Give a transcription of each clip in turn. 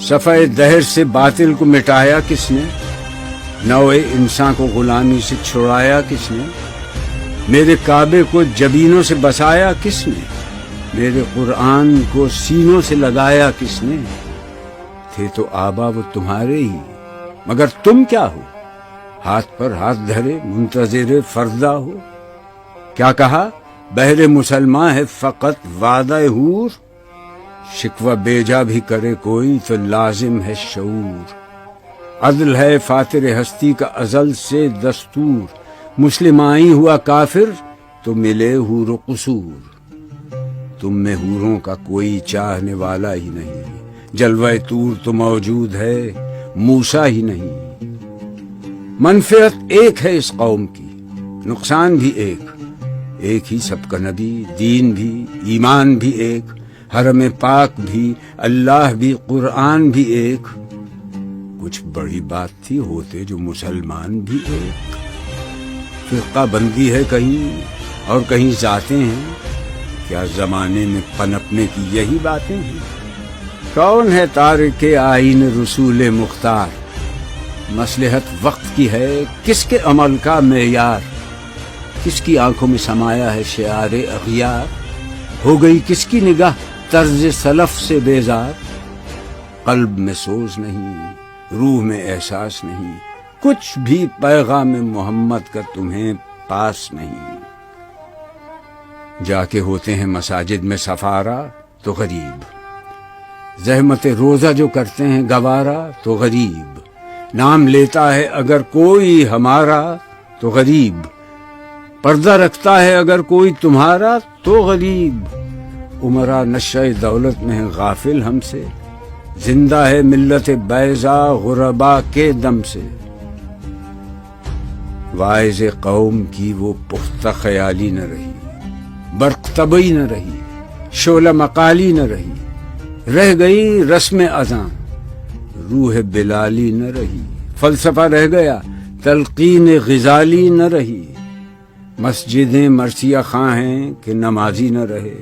صفحہ دہر سے باطل کو مٹایا کس نے؟ نوع انسان کو غلامی سے چھڑایا کس نے؟ میرے کعبے کو جبینوں سے بسایا کس نے؟ میرے قرآن کو سینوں سے لگایا کس نے؟ تھے تو آبا وہ تمہارے ہی، مگر تم کیا ہو؟ ہاتھ پر ہاتھ دھرے منتظر فردا ہو۔ کیا کہا؟ بہر مسلمان ہے فقط وعدہ حور، شکوہ بیجا بھی کرے کوئی تو لازم ہے شعور۔ عدل ہے فاتر ہستی کا ازل سے دستور، مسلمائی ہوا کافر تو ملے حور و قصور۔ تم میں حوروں کا کوئی چاہنے والا ہی نہیں، جلوہ طور تو موجود ہے موسیٰ ہی نہیں۔ منفعت ایک ہے اس قوم کی، نقصان بھی ایک ہی سب کا نبی، دین بھی، ایمان بھی ایک، حرم پاک بھی، اللہ بھی، قرآن بھی ایک۔ کچھ بڑی بات تھی ہوتے جو مسلمان بھی ایک۔ فرقہ بندی ہے کہیں اور کہیں ذاتیں ہیں، کیا زمانے میں پنپنے کی یہی باتیں ہیں؟ کون ہے تارک آئین رسول مختار؟ مصلحت وقت کی ہے کس کے عمل کا معیار؟ کس کی آنکھوں میں سمایا ہے شعار اغیار؟ ہو گئی کس کی نگاہ طرز سلف سے بیزار؟ قلب میں سوز نہیں، روح میں احساس نہیں، کچھ بھی پیغام محمد کا تمہیں پاس نہیں۔ جا کے ہوتے ہیں مساجد میں سفارا تو غریب، زحمت روزہ جو کرتے ہیں گوارا تو غریب، نام لیتا ہے اگر کوئی ہمارا تو غریب، پردہ رکھتا ہے اگر کوئی تمہارا تو غریب۔ عمرہ نشہ دولت میں ہے غافل ہم سے، زندہ ہے ملت بیضا غربا کے دم سے۔ واعظ قوم کی وہ پختہ خیالی نہ رہی، برق طبعی نہ رہی، شعلہ مقالی نہ رہی، رہ گئی رسم اذاں، روح بلالی نہ رہی، فلسفہ رہ گیا، تلقین غزالی نہ رہی۔ مسجدیں مرثیہ خواں ہیں کہ نمازی نہ رہے،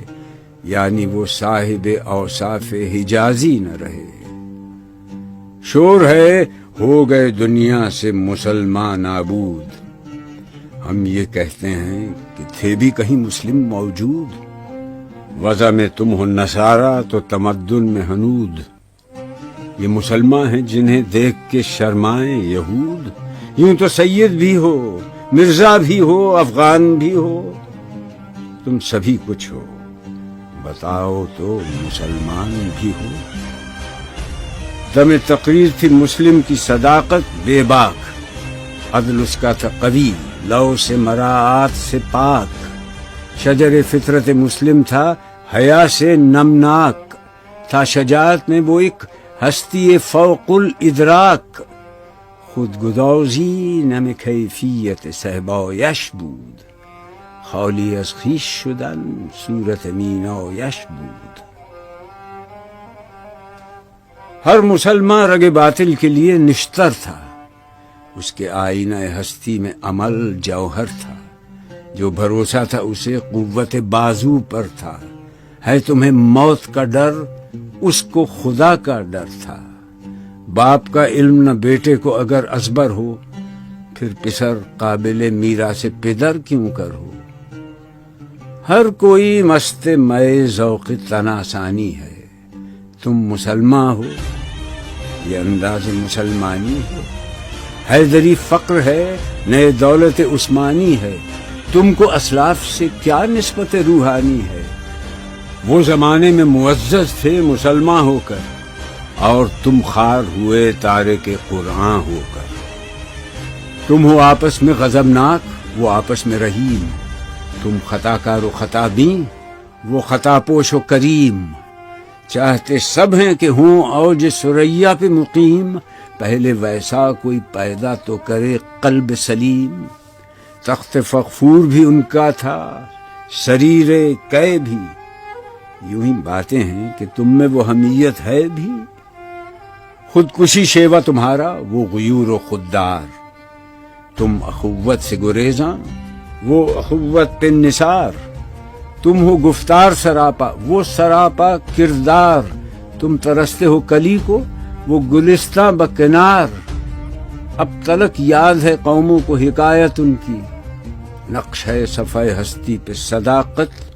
یعنی وہ صاحب اوصاف حجازی نہ رہے۔ شور ہے ہو گئے دنیا سے مسلمان نابود، ہم یہ کہتے ہیں کہ تھے بھی کہیں مسلم موجود۔ وضع میں تم ہو نصارہ تو تمدن میں ہنود، یہ مسلمان ہیں جنہیں دیکھ کے شرمائیں یہود۔ یوں تو سید بھی ہو، مرزا بھی ہو، افغان بھی ہو، تم سبھی کچھ ہو، بتاؤ تو مسلمان بھی ہو۔ دم تقریر تھی مسلم کی صداقت بے باک، عدل اس کا تھا قوی، لو سے مراعات سے پاک، شجر فطرت مسلم تھا حیا سے نمناک، تھا شجاعت میں وہ ایک ہستی فوق الادراک، خود گدازی نم کیفیت صحبایش بود، خالی از خویش شدن صورت مینایش بود۔ ہر مسلمان رگ باطل کے لیے نشتر تھا، اس کے آئینہ ہستی میں عمل جوہر تھا، جو بھروسہ تھا اسے قوت بازو پر تھا۔ ہے تمہیں موت کا ڈر، اس کو خدا کا ڈر تھا۔ باپ کا علم نہ بیٹے کو اگر ازبر ہو، پھر پسر قابل میراث پدر کیوں کر ہو۔ ہر کوئی مست مئے ذوق تناسانی ہے، تم مسلمان ہو، یہ انداز مسلمانی ہے۔ حیدری فقر ہے، نئے دولت عثمانی ہے، تم کو اسلاف سے کیا نسبت روحانی ہے۔ وہ زمانے میں معزز تھے مسلمان ہو کر، اور تم خوار ہوئے تارک قرآن ہو کر۔ تم ہو آپس میں غضبناک، وہ آپس میں رحیم، تم خطا کار و خطا بین، وہ خطا پوش و کریم۔ چاہتے سب ہیں کہ ہوں اوج ثریا پہ مقیم، پہلے ویسا کوئی پیدا تو کرے قلب سلیم۔ تخت فغفور بھی ان کا تھا، سریر کئے بھی، یوں ہی باتیں ہیں کہ تم میں وہ حمیت ہے بھی۔ خودکشی شیوا تمہارا، وہ غیور و خوددار، تم اخوت سے گریزاں، وہ اخوت پہ نثار۔ تم ہو گفتار سراپا، وہ سراپا کردار، تم ترستے ہو کلی کو، وہ گلستہ بکنار اب تلک یاد ہے قوموں کو حکایت ان کی، نقش ہے صفحہ ہستی پہ صداقت